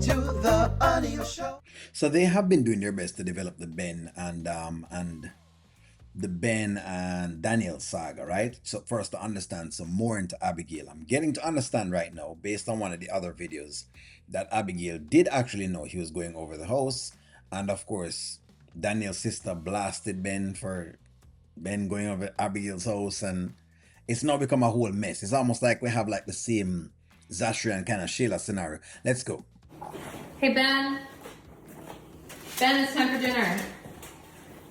to the Anil Show. So they have been doing their best to develop the Ben and Daniel saga, right? So for us to understand some more into Abigail, I'm getting to understand right now, based on one of the other videos, that Abigail did actually know he was going over the house, and of course, Daniel's sister blasted Ben for Ben going over Abigail's house, and it's now become a whole mess. It's almost like we have like the same Zashri and kind of Sheila scenario. Let's go. Hey, Ben. Ben, it's time for dinner.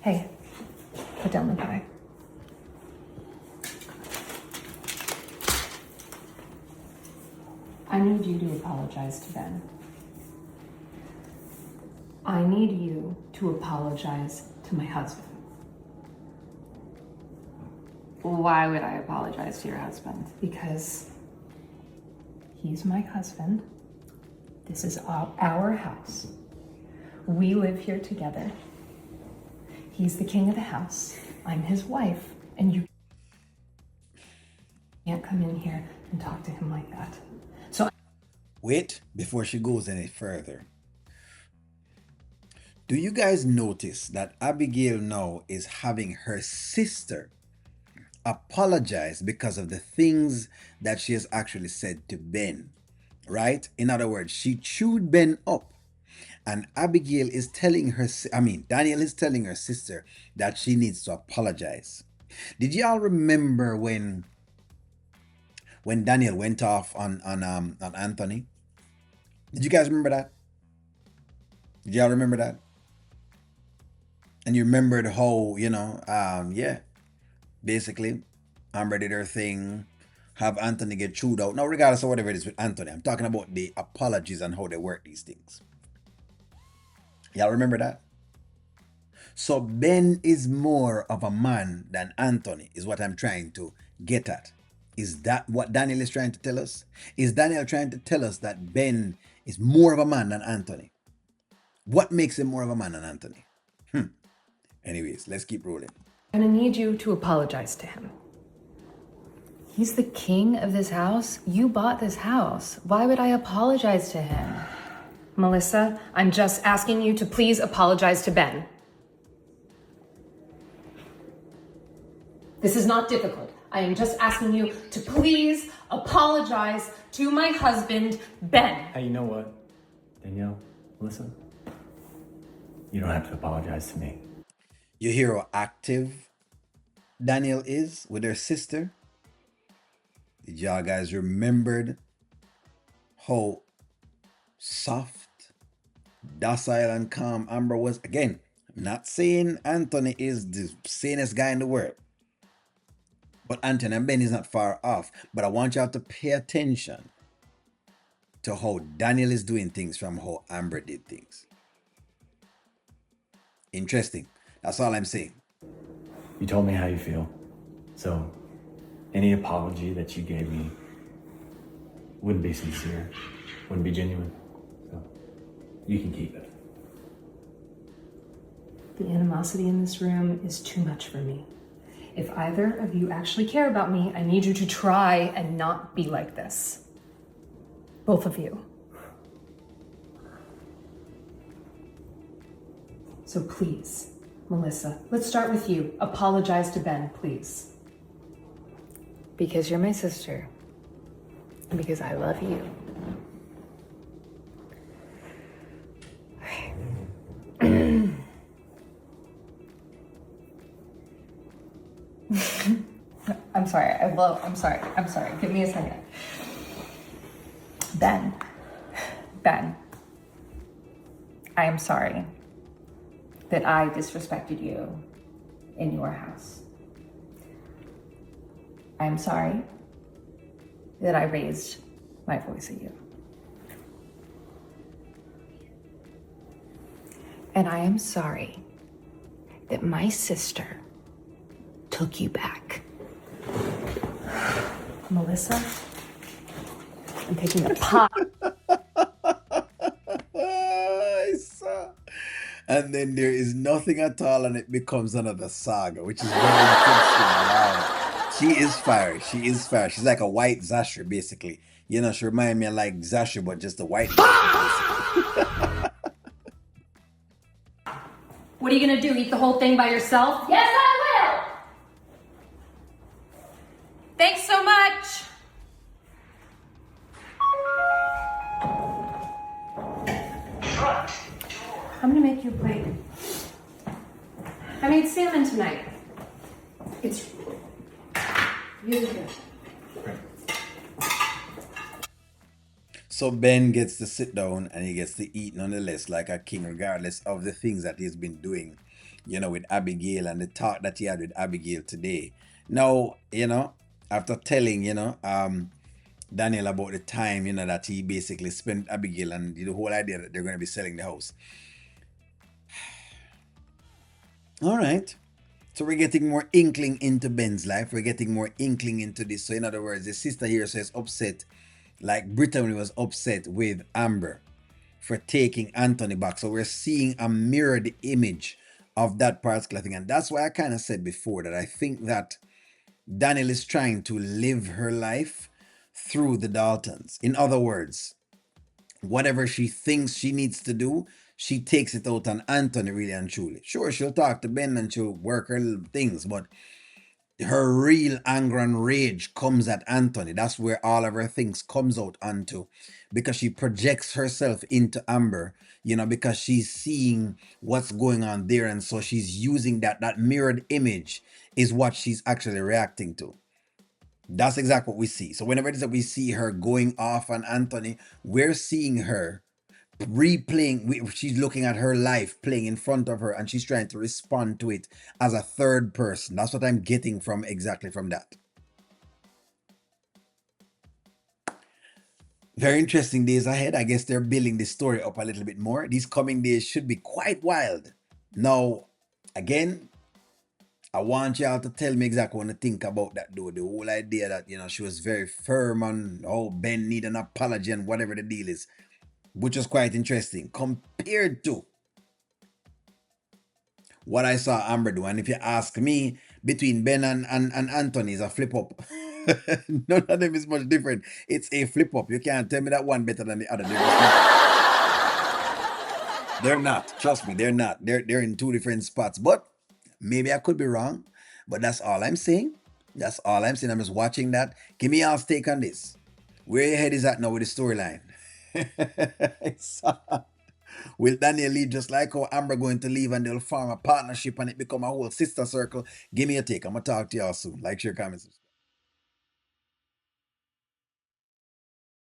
Hey, put down the pie. I need you to apologize to Ben. I need you to apologize to my husband. Why would I apologize to your husband? Because he's my husband. This is our house. We live here together. He's the king of the house. I'm his wife. And you can't come in here and talk to him like that. So Wait, before she goes any further. Do you guys notice that Abigail now is having her sister apologize because of the things that she has actually said to Ben? Right? In other words, she chewed Ben up. And Abigail is telling Daniel is telling her sister that she needs to apologize. Did y'all remember when Daniel went off on Anthony? Did you guys remember that? Did y'all remember that? And you remembered how, basically, Amber did her thing, have Anthony get chewed out. Now, regardless of whatever it is with Anthony, I'm talking about the apologies and how they work these things. Y'all remember that? So Ben is more of a man than Anthony, is what I'm trying to get at. Is that what Daniel is trying to tell us? Is Daniel trying to tell us that Ben is more of a man than Anthony? What makes him more of a man than Anthony? Anyways, let's keep rolling. I'm gonna need you to apologize to him. He's the king of this house. You bought this house. Why would I apologize to him? Melissa, I'm just asking you to please apologize to Ben. This is not difficult. I am just asking you to please apologize to my husband, Ben. Hey, you know what? Danielle, Melissa, you don't have to apologize to me. You hear how active Daniel is with her sister? Did y'all guys remembered how soft, docile, and calm Amber was? Again, I'm not saying Anthony is the sanest guy in the world, but Anthony and Ben is not far off. But I want y'all to pay attention to how Daniel is doing things from how Amber did things. Interesting. That's all I'm saying. You told me how you feel. So, any apology that you gave me wouldn't be sincere, wouldn't be genuine. So, you can keep it. The animosity in this room is too much for me. If either of you actually care about me, I need you to try and not be like this. Both of you. So please, Melissa, let's start with you. Apologize to Ben, please. Because you're my sister. And because I love you. I'm sorry. Give me a second. Ben, I am sorry that I disrespected you in your house. I am sorry that I raised my voice at you. And I am sorry that my sister took you back. Melissa, I'm taking a pot. And then there is nothing at all, and it becomes another saga, which is very interesting. Wow. She is fire. She's like a white Zashri, basically. She reminds me of like Zashri, but just a white. Basically. What are you gonna do? Eat the whole thing by yourself? Yes, I will! Thanks so much! I'm gonna make you a plate. I made salmon tonight. It's really good. So Ben gets to sit down and he gets to eat nonetheless like a king, regardless of the things that he's been doing, with Abigail and the talk that he had with Abigail today. Now, after telling, Danielle about the time, that he basically spent with Abigail and the whole idea that they're going to be selling the house. All right. So we're getting more inkling into Ben's life. We're getting more inkling into this. So in other words, the sister here says upset, like Brittany was upset with Amber for taking Anthony back. So we're seeing a mirrored image of that particular thing. And that's why I kind of said before that I think that Danielle is trying to live her life through the Daltons. In other words, whatever she thinks she needs to do, she takes it out on Anthony, really and truly. Sure, she'll talk to Ben and she'll work her little things, but her real anger and rage comes at Anthony. That's where all of her things comes out onto, because she projects herself into Amber, because she's seeing what's going on there, and so she's using that mirrored image is what she's actually reacting to. That's exactly what we see. So whenever it is that we see her going off on Anthony, we're seeing her replaying. She's looking at her life playing in front of her, and she's trying to respond to it as a third person. That's what I'm getting from that. Very interesting days ahead. I guess they're building the story up a little bit more. These coming days should be quite wild. Now, again, I want y'all to tell me exactly what you think about that, though. The whole idea that, she was very firm on, Ben need an apology and whatever the deal is, which was quite interesting compared to what I saw Amber do. And if you ask me, between Ben and Anthony is a flip up. None of them is much different. It's a flip up. You can't tell me that one better than the other. They're not. Trust me, they're not. They're in two different spots. But maybe I could be wrong. But that's all I'm saying. That's all I'm saying. I'm just watching that. Give me y'all's take on this. Where your head is at now with the storyline? Will Danielle leave just like how Amber going to leave and they'll form a partnership and it become a whole sister circle? Give me a take. I'm going to talk to y'all soon. Like, share, comments.